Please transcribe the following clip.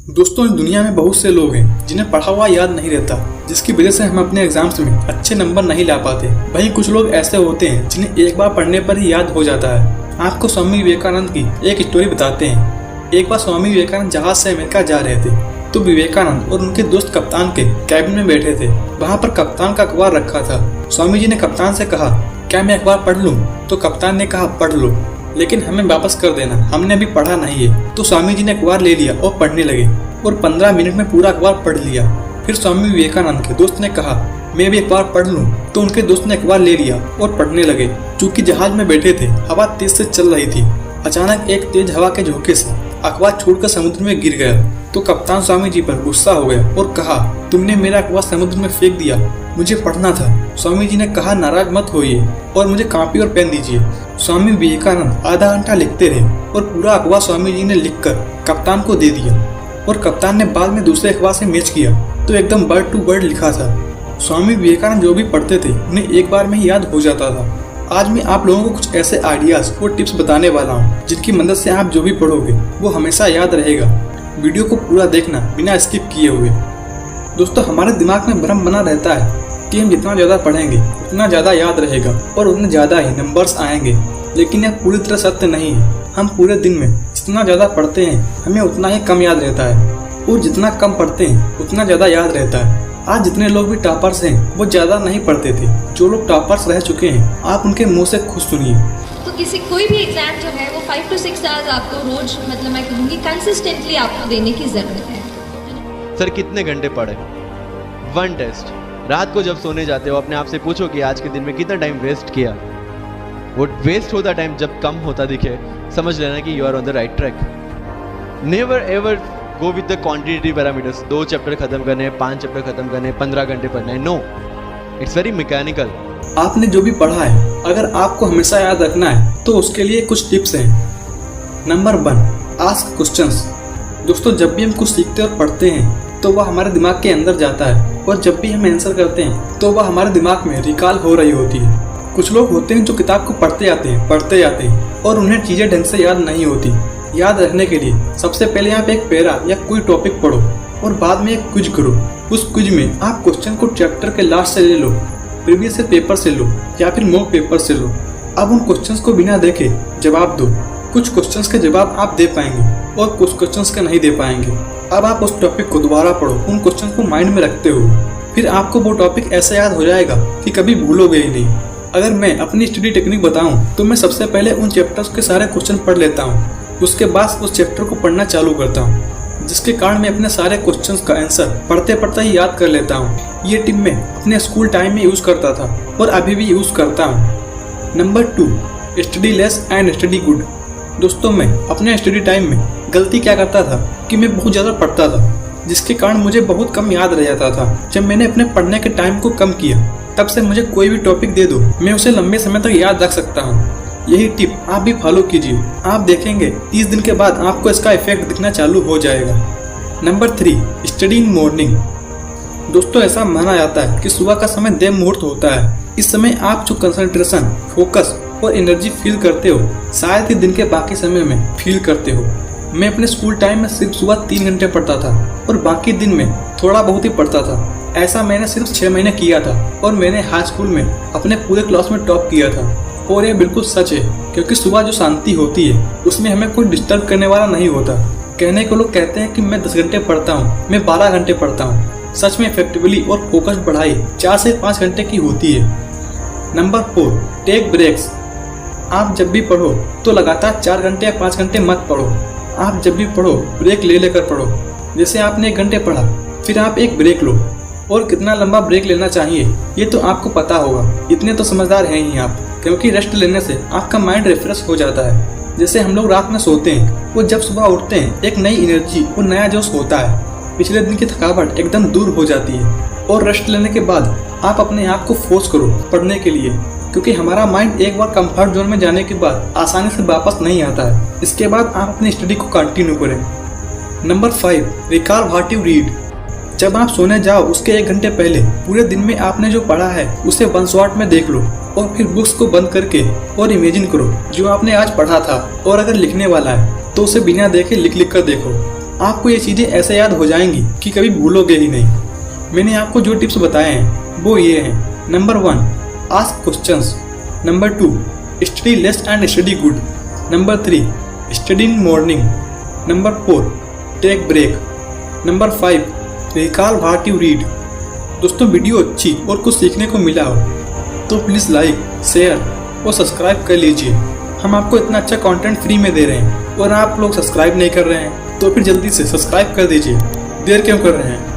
दोस्तों, इस दुनिया में बहुत से लोग हैं जिन्हें पढ़ा हुआ याद नहीं रहता, जिसकी वजह से हम अपने एग्जाम्स में अच्छे नंबर नहीं ला पाते। वहीं कुछ लोग ऐसे होते हैं जिन्हें एक बार पढ़ने पर ही याद हो जाता है। आपको स्वामी विवेकानंद की एक स्टोरी बताते हैं। एक बार स्वामी विवेकानंद जहाज से अमेरिका जा रहे थे, तो विवेकानंद और उनके दोस्त कप्तान के कैबिन में बैठे थे। वहाँ पर कप्तान का अखबार रखा था। स्वामी जी ने कप्तान से कहा, क्या मैं अखबार पढ़ लूँ? तो कप्तान ने कहा, पढ़ लो, लेकिन हमें वापस कर देना, हमने अभी पढ़ा नहीं है। तो स्वामी जी ने अखबार ले लिया और पढ़ने लगे और 15 मिनट में पूरा अखबार पढ़ लिया। फिर स्वामी विवेकानंद के दोस्त ने कहा, मैं भी अखबार पढ़ लूं? तो उनके दोस्त ने अखबार ले लिया और पढ़ने लगे। चूंकि जहाज में बैठे थे, हवा तेज से चल रही थी। अचानक एक तेज हवा के झोंके से अखबार छूटकर समुद्र में गिर गया। तो कप्तान स्वामी जी पर गुस्सा हो गया और कहा, तुमने मेरा अखबार समुद्र में फेंक दिया, मुझे पढ़ना था। स्वामी जी ने कहा, नाराज मत होइए और मुझे कॉपी और पेन दीजिए। स्वामी विवेकानंद आधा घंटा लिखते रहे और पूरा अखबार स्वामी जी ने लिखकर कप्तान को दे दिया। और कप्तान ने बाद में दूसरे अखबार से मैच किया तो एकदम वर्ड टू वर्ड लिखा था। स्वामी विवेकानंद जो भी पढ़ते थे उन्हें एक बार में ही याद हो जाता था। आज मैं आप लोगों को कुछ ऐसे आइडियाज और टिप्स बताने वाला हूँ जिनकी मदद से आप जो भी पढ़ोगे वो हमेशा याद रहेगा। वीडियो को पूरा देखना बिना स्किप किए हुए। दोस्तों, हमारे दिमाग में भ्रम बना रहता है कि हम जितना ज़्यादा पढ़ेंगे उतना ज़्यादा याद रहेगा और उतने ज़्यादा ही नंबर्स आएंगे, लेकिन यह पूरी तरह सत्य नहीं है। हम पूरे दिन में जितना ज़्यादा पढ़ते हैं हमें उतना ही कम याद रहता है, और जितना कम पढ़ते हैं उतना ज़्यादा याद रहता है। आज जितने लोग भी टॉपर्स हैं वो ज़्यादा नहीं पढ़ते थे। जो लोग टॉपर्स रह चुके हैं आप उनके मुँह से खुद सुनिए। तो कोई भी एग्जाम जो है वो 5 to 6 आवर्स आपको रोज, मतलब मैं कहूँगी कंसिस्टेंटली आपको देने की ज़रूरत है। सर कितने घंटे पढ़े? 1 टेस्ट। रात को जब सोने जाते हो अपने आप से पूछो कि आज के दिन में कितना टाइम वेस्ट किया। वो वेस्ट होता टाइम जब कम होता दिखे, समझ लेना कि you are on the right track. Never ever go with the quantity parameters. 2 chapter खत्म करने, 5 चैप्टर खत्म करने, 15 घंटे पढ़ने, नो, इट्स वेरी मैकेनिकल। आपने जो भी पढ़ा है अगर आपको हमेशा याद रखना है तो उसके लिए कुछ टिप्स हैं। Number 1, ask questions. दोस्तों, जब भी हम कुछ सीखते और पढ़ते हैं तो वह हमारे दिमाग के अंदर जाता है, और जब भी हम आंसर करते हैं तो वह हमारे दिमाग में रिकॉल हो रही होती है। कुछ लोग होते हैं जो किताब को पढ़ते जाते हैं और उन्हें चीज़ें ढंग से याद नहीं होती। याद रखने के लिए सबसे पहले आप एक पैरा या कोई टॉपिक पढ़ो और बाद में एक क्विज करो। उस क्विज में आप क्वेश्चन को चैप्टर के लास्ट से ले लो, प्रीवियस पेपर से लो या फिर मॉक पेपर से लो। अब उन क्वेश्चंस को बिना देखे जवाब दो। कुछ क्वेश्चंस के जवाब आप दे पाएंगे और कुछ क्वेश्चंस के नहीं दे पाएंगे। अब आप उस टॉपिक को दोबारा पढ़ो, उन क्वेश्चंस को माइंड में रखते हो, फिर आपको वो टॉपिक ऐसे याद हो जाएगा कि कभी भूलोगे ही नहीं। अगर मैं अपनी स्टडी टेक्निक बताऊं तो मैं सबसे पहले उन चैप्टर्स के सारे क्वेश्चन पढ़ लेता हूं, उसके बाद उस चैप्टर को पढ़ना चालू करता हूं, जिसके कारण मैं अपने सारे क्वेश्चंस का आंसर पढ़ते पढ़ते ही याद कर लेता हूं। ये टिप मैं अपने स्कूल टाइम में यूज़ करता था और अभी भी यूज़ करता हूं। Number 2, study less and study good. दोस्तों, मैं अपने स्टडी टाइम में गलती क्या करता था कि मैं बहुत ज़्यादा पढ़ता था, जिसके कारण मुझे बहुत कम याद रह जाता था। जब मैंने अपने पढ़ने के टाइम को कम किया तब से मुझे कोई भी टॉपिक दे दो मैं उसे लंबे समय तक याद रख सकता हूँ। यही टिप आप भी फॉलो कीजिए, आप देखेंगे 30 दिन के बाद आपको इसका इफेक्ट दिखना चालू हो जाएगा। Number 3, study in morning. दोस्तों, ऐसा माना जाता है कि सुबह का समय देव मुहूर्त होता है। इस समय आप जो कंसंट्रेशन, फोकस और एनर्जी फील करते हो शायद ही दिन के बाकी समय में फील करते हो। मैं अपने स्कूल टाइम में सिर्फ सुबह 3 घंटे पढ़ता था और बाकी दिन में थोड़ा बहुत ही पढ़ता था। ऐसा मैंने सिर्फ 6 महीने किया था और मैंने हाई स्कूल में अपने पूरे क्लास में टॉप किया था। और ये बिल्कुल सच है, क्योंकि सुबह जो शांति होती है उसमें हमें कोई डिस्टर्ब करने वाला नहीं होता। कहने को लोग कहते हैं कि मैं 10 घंटे पढ़ता हूँ, मैं 12 घंटे पढ़ता हूँ। सच में इफेक्टिवली और फोकस्ड पढ़ाई 4 से 5 घंटे की होती है। Number 4, take breaks. आप जब भी पढ़ो तो लगातार 4 घंटे या 5 घंटे मत पढ़ो। आप जब भी पढ़ो ब्रेक ले लेकर पढ़ो। जैसे आपने 1 घंटे पढ़ा, फिर आप एक ब्रेक लो। और कितना लंबा ब्रेक लेना चाहिए ये तो आपको पता होगा, इतने तो समझदार हैं ही आप, क्योंकि रेस्ट लेने से आपका माइंड रिफ्रेश हो जाता है। जैसे हम लोग रात में सोते हैं, वो जब सुबह उठते हैं एक नई एनर्जी और नया जोश होता है। पिछले दिन की थकावट एकदम दूर हो जाती है। और रेस्ट लेने के बाद आप अपने आप को फोर्स करो पढ़ने के लिए, क्योंकि हमारा माइंड एक बार कंफर्ट जोन में जाने के बाद आसानी से वापस नहीं आता है। इसके बाद आप अपनी स्टडी को कंटिन्यू करें। Number 5, recall what you read. जब आप सोने जाओ उसके 1 घंटे पहले पूरे दिन में आपने जो पढ़ा है उसे 1 शॉट में देख लो और फिर बुक्स को बंद करके और इमेजिन करो जो आपने आज पढ़ा था। और अगर लिखने वाला है तो उसे बिना देखे लिख कर देखो। आपको ये चीज़ें ऐसे याद हो जाएंगी कि कभी भूलोगे ही नहीं। मैंने आपको जो टिप्स बताए हैं वो ये हैं। Number 1, ask questions. Number 2, study less and study good. Number 3, study in morning. Number 4, take break. Number 5, recall what you read. दोस्तों वीडियो अच्छी और कुछ सीखने को मिला हो तो प्लीज़ लाइक, शेयर और सब्सक्राइब कर लीजिए। हम आपको इतना अच्छा कंटेंट फ्री में दे रहे हैं और आप लोग सब्सक्राइब नहीं कर रहे हैं तो फिर जल्दी से सब्सक्राइब कर दीजिए। देर क्यों कर रहे हैं?